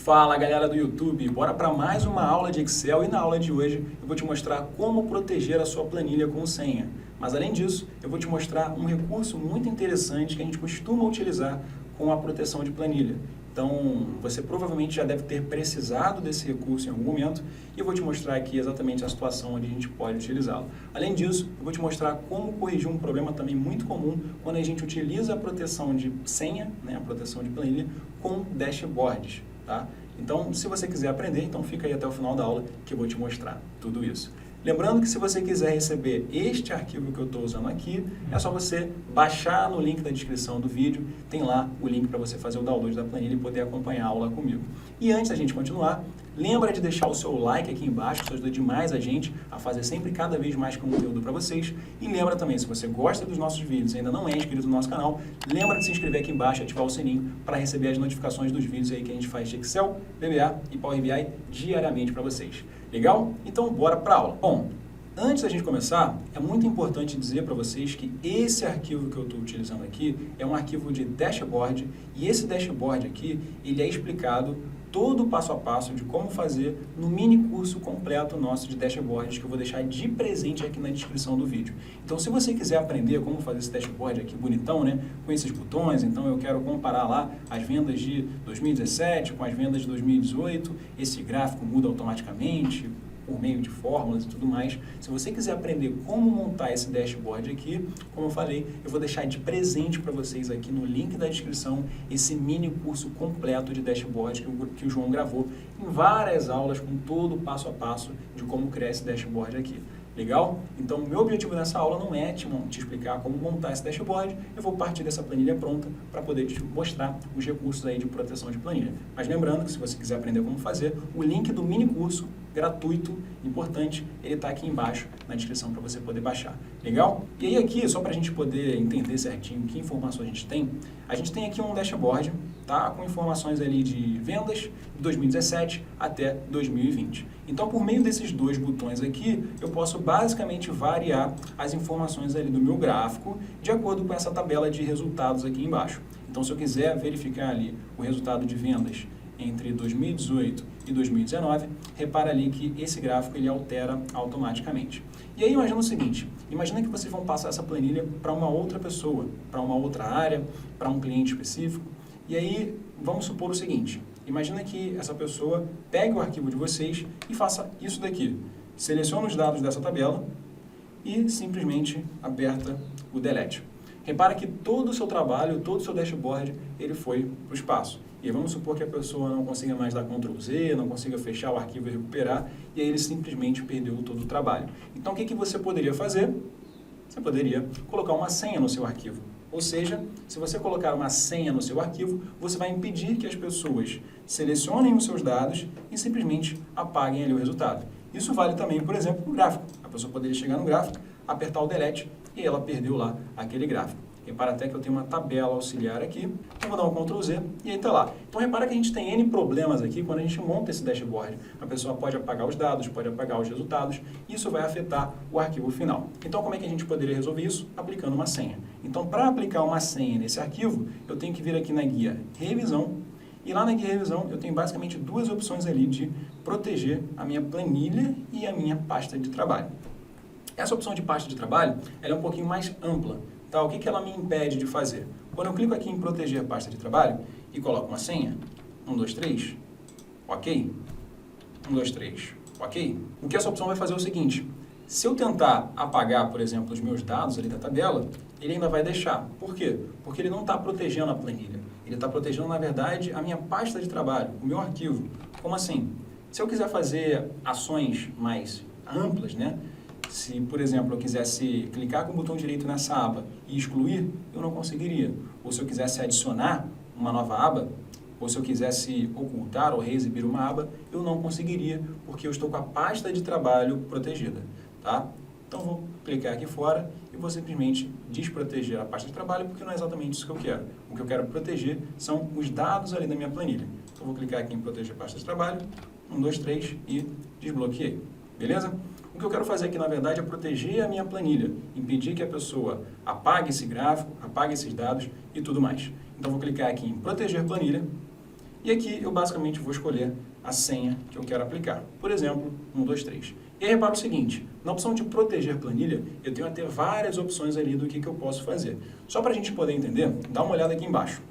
Fala galera do YouTube, bora para mais uma aula de Excel e na aula de hoje eu vou te mostrar como proteger a sua planilha com senha. Mas além disso, eu vou te mostrar um recurso muito interessante que a gente costuma utilizar com a proteção de planilha. Então, você provavelmente já deve ter precisado desse recurso em algum momento e eu vou te mostrar aqui exatamente a situação onde a gente pode utilizá-lo. Além disso, eu vou te mostrar como corrigir um problema também muito comum quando a gente utiliza a proteção de senha, a proteção de planilha, com dashboards. Tá? Então, se você quiser aprender, então fica aí até o final da aula que eu vou te mostrar tudo isso. Lembrando que se você quiser receber este arquivo que eu estou usando aqui, é só você baixar no link da descrição do vídeo, tem lá o link para você fazer o download da planilha e poder acompanhar a aula comigo. E antes da gente continuar, lembra de deixar o seu like aqui embaixo, isso ajuda demais a gente a fazer sempre cada vez mais conteúdo para vocês. E lembra também, se você gosta dos nossos vídeos e ainda não é inscrito no nosso canal, lembra de se inscrever aqui embaixo e ativar o sininho para receber as notificações dos vídeos aí que a gente faz de Excel, VBA e Power BI diariamente para vocês. Legal? Então, bora para a aula. Bom, antes da gente começar, é muito importante dizer para vocês que esse arquivo que eu estou utilizando aqui é um arquivo de dashboard e esse dashboard aqui, ele é explicado todo o passo a passo de como fazer no mini curso completo nosso de dashboards que eu vou deixar de presente aqui na descrição do vídeo. Então, se você quiser aprender como fazer esse dashboard aqui bonitão, com esses botões, então eu quero comparar lá as vendas de 2017 com as vendas de 2018, esse gráfico muda automaticamente, por meio de fórmulas e tudo mais. Se você quiser aprender como montar esse dashboard aqui, como eu falei, eu vou deixar de presente para vocês aqui no link da descrição esse mini curso completo de dashboard que o João gravou em várias aulas com todo o passo a passo de como criar esse dashboard aqui. Legal? Então, o meu objetivo nessa aula não é te explicar como montar esse dashboard, eu vou partir dessa planilha pronta para poder te mostrar os recursos aí de proteção de planilha. Mas lembrando que se você quiser aprender como fazer, o link do mini curso gratuito, importante, ele está aqui embaixo na descrição para você poder baixar. Legal? E aí aqui, só para a gente poder entender certinho que informações a gente tem aqui um dashboard, tá? Com informações ali de vendas de 2017 até 2020. Então, por meio desses dois botões aqui, eu posso basicamente variar as informações ali do meu gráfico de acordo com essa tabela de resultados aqui embaixo. Então, se eu quiser verificar ali o resultado de vendas entre 2018 e 2019, repara ali que esse gráfico ele altera automaticamente. E aí imagina o seguinte, imagina que vocês vão passar essa planilha para uma outra pessoa, para uma outra área, para um cliente específico, e aí vamos supor o seguinte, imagina que essa pessoa pegue o arquivo de vocês e faça isso daqui, seleciona os dados dessa tabela e simplesmente aperta o delete. Repara que todo o seu trabalho, todo o seu dashboard, ele foi para o espaço. E aí vamos supor que a pessoa não consiga mais dar Ctrl Z, não consiga fechar o arquivo e recuperar, e aí ele simplesmente perdeu todo o trabalho. Então o que você poderia fazer? Você poderia colocar uma senha no seu arquivo. Ou seja, se você colocar uma senha no seu arquivo, você vai impedir que as pessoas selecionem os seus dados e simplesmente apaguem ali o resultado. Isso vale também, por exemplo, para o gráfico. A pessoa poderia chegar no gráfico, apertar o delete e ela perdeu lá aquele gráfico. Repara até que eu tenho uma tabela auxiliar aqui, eu vou dar um Ctrl Z e aí está lá. Então repara que a gente tem N problemas aqui quando a gente monta esse dashboard. A pessoa pode apagar os dados, pode apagar os resultados, isso vai afetar o arquivo final. Então como é que a gente poderia resolver isso? Aplicando uma senha. Então para aplicar uma senha nesse arquivo, eu tenho que vir aqui na guia Revisão, e lá na guia Revisão eu tenho basicamente duas opções ali de proteger a minha planilha e a minha pasta de trabalho. Essa opção de pasta de trabalho ela é um pouquinho mais ampla. Tá? O que ela me impede de fazer? Quando eu clico aqui em proteger a pasta de trabalho e coloco uma senha, 1, 2, 3, ok? 1, 2, 3, ok? O que essa opção vai fazer é o seguinte, se eu tentar apagar, por exemplo, os meus dados ali da tabela, ele ainda vai deixar. Por quê? Porque ele não está protegendo a planilha. Ele está protegendo, na verdade, a minha pasta de trabalho, o meu arquivo. Como assim? Se eu quiser fazer ações mais amplas, se, por exemplo, eu quisesse clicar com o botão direito nessa aba e excluir, eu não conseguiria. Ou se eu quisesse adicionar uma nova aba, ou se eu quisesse ocultar ou reexibir uma aba, eu não conseguiria, porque eu estou com a pasta de trabalho protegida. Tá? Então, vou clicar aqui fora e vou simplesmente desproteger a pasta de trabalho, porque não é exatamente isso que eu quero. O que eu quero proteger são os dados ali da minha planilha. Então, vou clicar aqui em proteger a pasta de trabalho, 1, 2, 3 e desbloqueei. Beleza? O que eu quero fazer aqui, na verdade, é proteger a minha planilha, impedir que a pessoa apague esse gráfico, apague esses dados e tudo mais. Então, vou clicar aqui em proteger planilha E aqui eu basicamente vou escolher a senha que eu quero aplicar. Por exemplo, 1, 2, 3. E aí repara o seguinte, na opção de proteger planilha, eu tenho até várias opções ali do que eu posso fazer. Só para a gente poder entender, dá uma olhada aqui embaixo.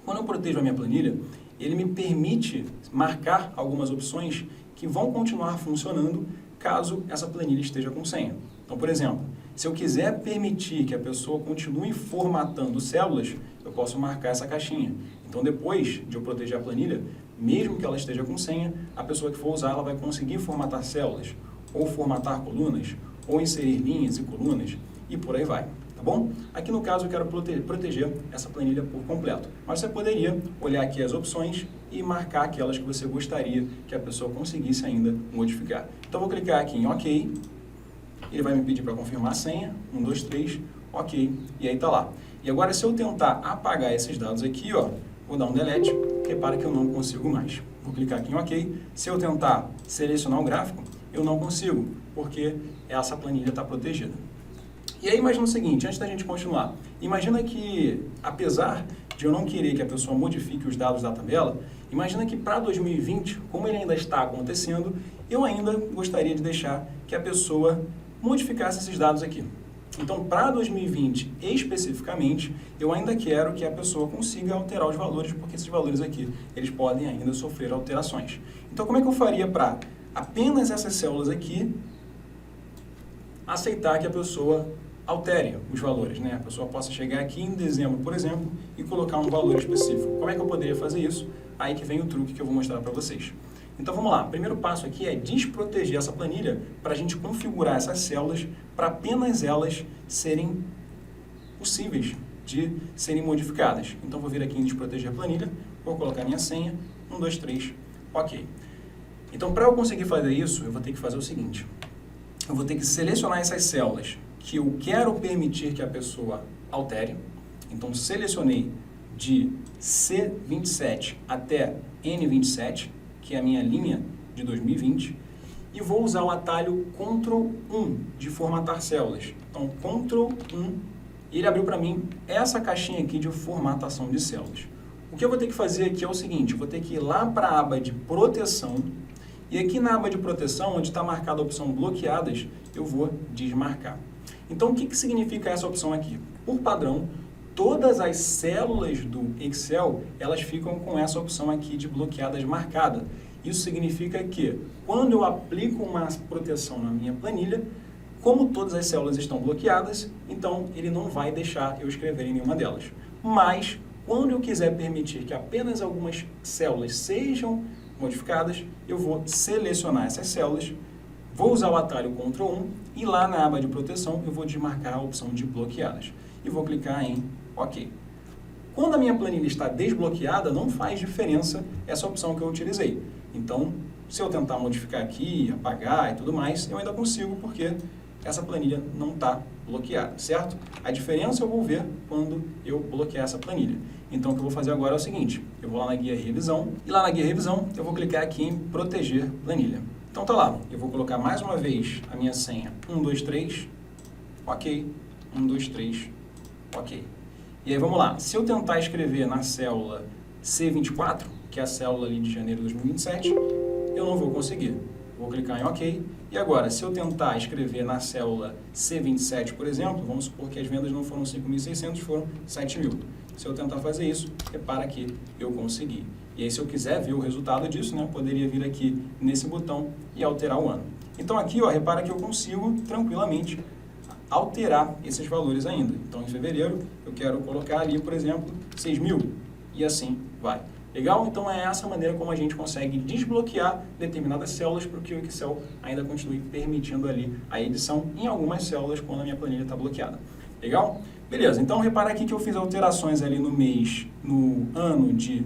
Quando eu protejo a minha planilha, ele me permite marcar algumas opções que vão continuar funcionando caso essa planilha esteja com senha. Então, por exemplo, se eu quiser permitir que a pessoa continue formatando células, eu posso marcar essa caixinha. Então, depois de eu proteger a planilha, mesmo que ela esteja com senha, a pessoa que for usar, ela vai conseguir formatar células, ou formatar colunas, ou inserir linhas e colunas, e por aí vai, tá bom? Aqui no caso eu quero proteger essa planilha por completo, mas você poderia olhar aqui as opções e marcar aquelas que você gostaria que a pessoa conseguisse ainda modificar. Então vou clicar aqui em OK, ele vai me pedir para confirmar a senha, 1, 2, 3, OK, e aí está lá. E agora se eu tentar apagar esses dados aqui, ó, vou dar um delete, repara que eu não consigo mais. Vou clicar aqui em OK. Se eu tentar selecionar o gráfico, eu não consigo, porque essa planilha está protegida. E aí imagina o seguinte, antes da gente continuar, imagina que, apesar de eu não querer que a pessoa modifique os dados da tabela, imagina que para 2020, como ele ainda está acontecendo, eu ainda gostaria de deixar que a pessoa modificasse esses dados aqui. Então, para 2020, especificamente, eu ainda quero que a pessoa consiga alterar os valores, porque esses valores aqui, eles podem ainda sofrer alterações. Então, como é que eu faria para apenas essas células aqui aceitar que a pessoa altere os valores, né? A pessoa possa chegar aqui em dezembro, por exemplo, e colocar um valor específico. Como é que eu poderia fazer isso? Aí que vem o truque que eu vou mostrar para vocês. Então vamos lá, o primeiro passo aqui é desproteger essa planilha para a gente configurar essas células para apenas elas serem possíveis de serem modificadas. Então vou vir aqui em desproteger a planilha, vou colocar minha senha, 1, 2, 3, OK. Então para eu conseguir fazer isso, eu vou ter que fazer o seguinte, eu vou ter que selecionar essas células que eu quero permitir que a pessoa altere. Então selecionei de C27 até N27, que é a minha linha de 2020, e vou usar o atalho Ctrl 1 de formatar células. Então, Ctrl 1, e ele abriu para mim essa caixinha aqui de formatação de células. O que eu vou ter que fazer aqui é o seguinte, eu vou ter que ir lá para a aba de proteção, e aqui na aba de proteção, onde está marcada a opção bloqueadas, eu vou desmarcar. Então, o que significa essa opção aqui? Por padrão, todas as células do Excel, elas ficam com essa opção aqui de bloqueadas marcada. Isso significa que, quando eu aplico uma proteção na minha planilha, como todas as células estão bloqueadas, então ele não vai deixar eu escrever em nenhuma delas. Mas, quando eu quiser permitir que apenas algumas células sejam modificadas, eu vou selecionar essas células, vou usar o atalho Ctrl 1 e lá na aba de proteção eu vou desmarcar a opção de bloqueadas. E vou clicar em OK. Quando a minha planilha está desbloqueada, não faz diferença essa opção que eu utilizei. Então, se eu tentar modificar aqui, apagar e tudo mais, eu ainda consigo, porque essa planilha não está bloqueada, certo? A diferença eu vou ver quando eu bloquear essa planilha. Então, o que eu vou fazer agora é o seguinte, eu vou lá na guia revisão, e lá na guia revisão eu vou clicar aqui em proteger planilha. Então tá lá, eu vou colocar mais uma vez a minha senha 1, 2, 3, OK, 1, 2, 3, OK. E aí vamos lá, se eu tentar escrever na célula C24, que é a célula ali de janeiro de 2027, eu não vou conseguir. Vou clicar em OK. E agora, se eu tentar escrever na célula C27, por exemplo, vamos supor que as vendas não foram 5.600, foram 7.000. Se eu tentar fazer isso, repara que eu consegui. E aí, se eu quiser ver o resultado disso, né, eu poderia vir aqui nesse botão e alterar o ano. Então aqui, ó, repara que eu consigo tranquilamente alterar esses valores ainda. Então, em fevereiro, eu quero colocar ali, por exemplo, 6.000 e assim vai. Legal? Então, é essa maneira como a gente consegue desbloquear determinadas células para que o Excel ainda continue permitindo ali a edição em algumas células quando a minha planilha está bloqueada. Legal? Beleza, então repara aqui que eu fiz alterações ali no ano de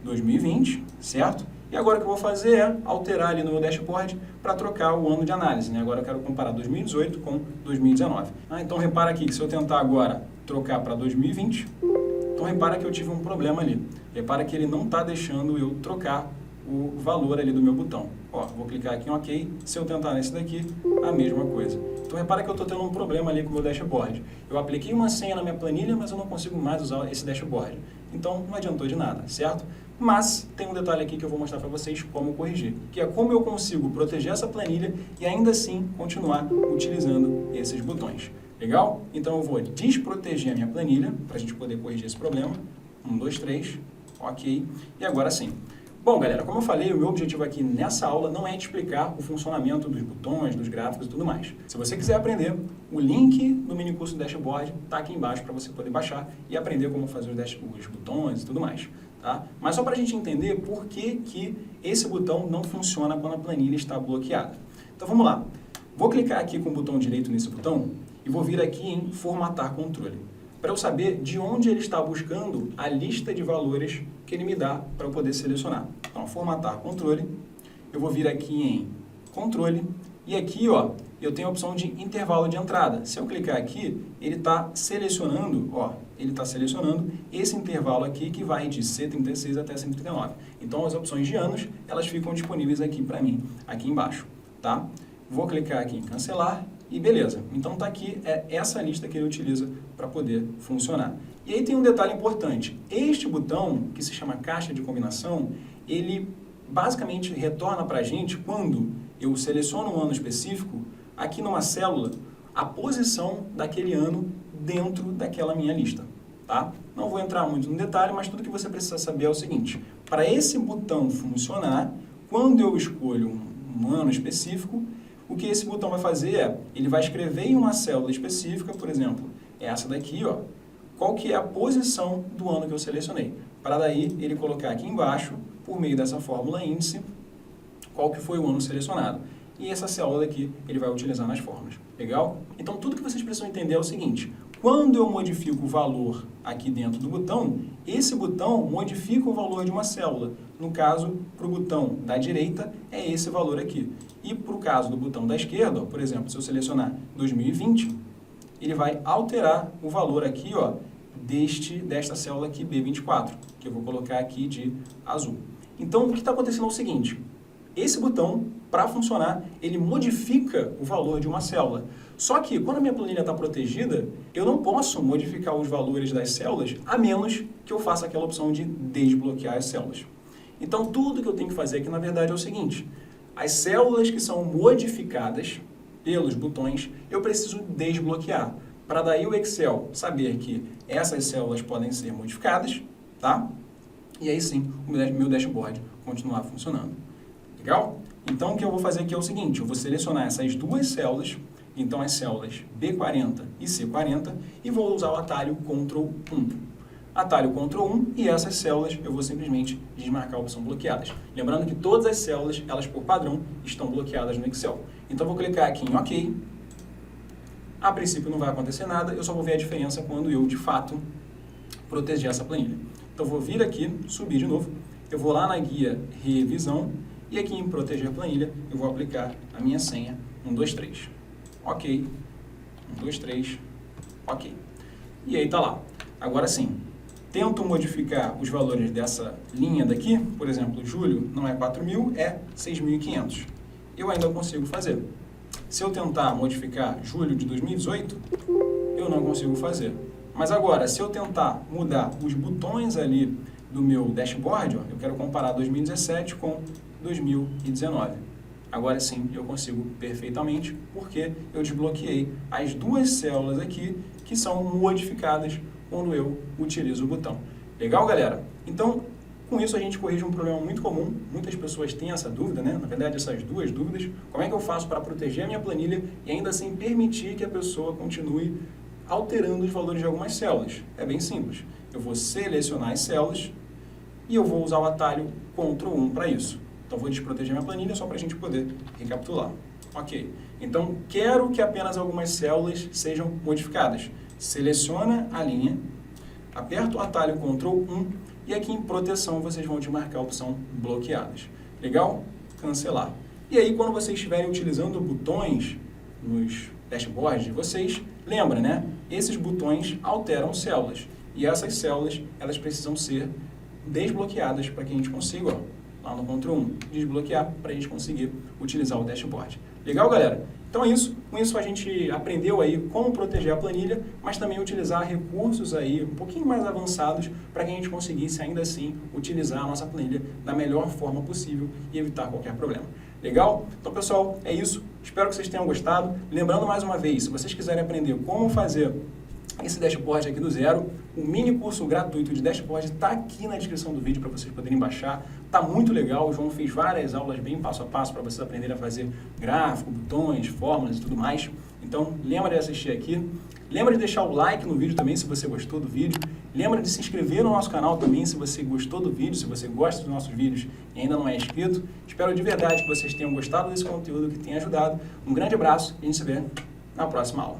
2020, certo? E agora o que eu vou fazer é alterar ali no meu dashboard para trocar o ano de análise, né? Agora eu quero comparar 2018 com 2019. Então repara aqui que se eu tentar agora trocar para 2020, então repara que eu tive um problema ali. Repara que ele não está deixando eu trocar o valor ali do meu botão. Ó, vou clicar aqui em OK. Se eu tentar nesse daqui, a mesma coisa. Então repara que eu estou tendo um problema ali com o meu dashboard. Eu apliquei uma senha na minha planilha, mas eu não consigo mais usar esse dashboard. Então não adiantou de nada, certo? Mas tem um detalhe aqui que eu vou mostrar para vocês como corrigir, que é como eu consigo proteger essa planilha e ainda assim continuar utilizando esses botões. Legal? Então eu vou desproteger a minha planilha para a gente poder corrigir esse problema. 1, 2, 3, ok. E agora sim. Bom, galera, como eu falei, o meu objetivo aqui nessa aula não é te explicar o funcionamento dos botões, dos gráficos e tudo mais. Se você quiser aprender, o link do mini curso Dashboard está aqui embaixo para você poder baixar e aprender como fazer os botões e tudo mais. Tá? Mas só para a gente entender por que esse botão não funciona quando a planilha está bloqueada. Então vamos lá. Vou clicar aqui com o botão direito nesse botão e vou vir aqui em Formatar Controle, para eu saber de onde ele está buscando a lista de valores que ele me dá para eu poder selecionar. Então, Formatar Controle, eu vou vir aqui em Controle, e aqui ó, eu tenho a opção de intervalo de entrada. Se eu clicar aqui, ele está selecionando, esse intervalo aqui que vai de C36 até 139. Então, as opções de anos, elas ficam disponíveis aqui para mim, aqui embaixo, tá? Vou clicar aqui em Cancelar e beleza. Então, tá aqui, é essa lista que ele utiliza para poder funcionar. E aí tem um detalhe importante. Este botão, que se chama Caixa de Combinação, ele basicamente retorna para a gente quando eu seleciono um ano específico, aqui numa célula, a posição daquele ano dentro daquela minha lista, tá? Não vou entrar muito no detalhe, mas tudo que você precisa saber é o seguinte: para esse botão funcionar, quando eu escolho um ano específico, o que esse botão vai fazer é, ele vai escrever em uma célula específica, por exemplo, essa daqui, ó, qual que é a posição do ano que eu selecionei, para daí ele colocar aqui embaixo, por meio dessa fórmula índice, qual que foi o ano selecionado. E essa célula daqui ele vai utilizar nas fórmulas. Legal? Então, tudo que vocês precisam entender é o seguinte: quando eu modifico o valor aqui dentro do botão, esse botão modifica o valor de uma célula. No caso, para o botão da direita, é esse valor aqui. E para o caso do botão da esquerda, ó, por exemplo, se eu selecionar 2020, ele vai alterar o valor aqui, ó, desta célula aqui, B24, que eu vou colocar aqui de azul. Então, o que está acontecendo é o seguinte: esse botão, para funcionar, ele modifica o valor de uma célula. Só que, quando a minha planilha está protegida, eu não posso modificar os valores das células, a menos que eu faça aquela opção de desbloquear as células. Então, tudo que eu tenho que fazer aqui, na verdade, é o seguinte: as células que são modificadas pelos botões, eu preciso desbloquear, para daí o Excel saber que essas células podem ser modificadas, tá? E aí sim, o meu dashboard continuar funcionando. Legal? Então, o que eu vou fazer aqui é o seguinte: eu vou selecionar essas duas células, então as células B40 e C40, e vou usar o atalho Ctrl 1. Atalho Ctrl 1 e essas células eu vou simplesmente desmarcar a opção bloqueadas. Lembrando que todas as células, elas por padrão, estão bloqueadas no Excel. Então, eu vou clicar aqui em OK. A princípio não vai acontecer nada, eu só vou ver a diferença quando eu, de fato, proteger essa planilha. Então, eu vou vir aqui, subir de novo, eu vou lá na guia Revisão, e aqui em Proteger Planilha, eu vou aplicar a minha senha 123. Ok. 123. Ok. E aí tá lá. Agora sim, tento modificar os valores dessa linha daqui, por exemplo, julho não é 4.000, é 6.500. Eu ainda consigo fazer. Se eu tentar modificar julho de 2018, eu não consigo fazer. Mas agora, se eu tentar mudar os botões ali do meu dashboard, ó, eu quero comparar 2017 com 2019. Agora sim, eu consigo perfeitamente, porque eu desbloqueei as duas células aqui que são modificadas quando eu utilizo o botão. Legal, galera? Então, com isso a gente corrige um problema muito comum. Muitas pessoas têm essa dúvida, né? Na verdade, essas duas dúvidas. Como é que eu faço para proteger a minha planilha e ainda assim permitir que a pessoa continue alterando os valores de algumas células? É bem simples. Eu vou selecionar as células e eu vou usar o atalho Ctrl 1 para isso. Então, vou desproteger minha planilha só para a gente poder recapitular. Ok. Então, quero que apenas algumas células sejam modificadas. Seleciona a linha, aperto o atalho Ctrl 1 e aqui em proteção vocês vão desmarcar a opção bloqueadas. Legal? Cancelar. E aí, quando vocês estiverem utilizando botões nos dashboards de vocês, lembra, né? Esses botões alteram células. E essas células, elas precisam ser desbloqueadas para que a gente consiga, ó, lá no Ctrl 1, desbloquear para a gente conseguir utilizar o dashboard. Legal, galera? Então é isso. Com isso a gente aprendeu aí como proteger a planilha, mas também utilizar recursos aí um pouquinho mais avançados para que a gente conseguisse ainda assim utilizar a nossa planilha da melhor forma possível e evitar qualquer problema. Legal? Então, pessoal, é isso. Espero que vocês tenham gostado. Lembrando mais uma vez, se vocês quiserem aprender como fazer esse dashboard aqui do zero, o mini curso gratuito de dashboard está aqui na descrição do vídeo para vocês poderem baixar. Está muito legal, o João fez várias aulas bem passo a passo para vocês aprenderem a fazer gráfico, botões, fórmulas e tudo mais. Então, lembra de assistir aqui. Lembra de deixar o like no vídeo também, se você gostou do vídeo. Lembra de se inscrever no nosso canal também, se você gostou do vídeo, se você gosta dos nossos vídeos e ainda não é inscrito. Espero de verdade que vocês tenham gostado desse conteúdo, que tenha ajudado. Um grande abraço e a gente se vê na próxima aula.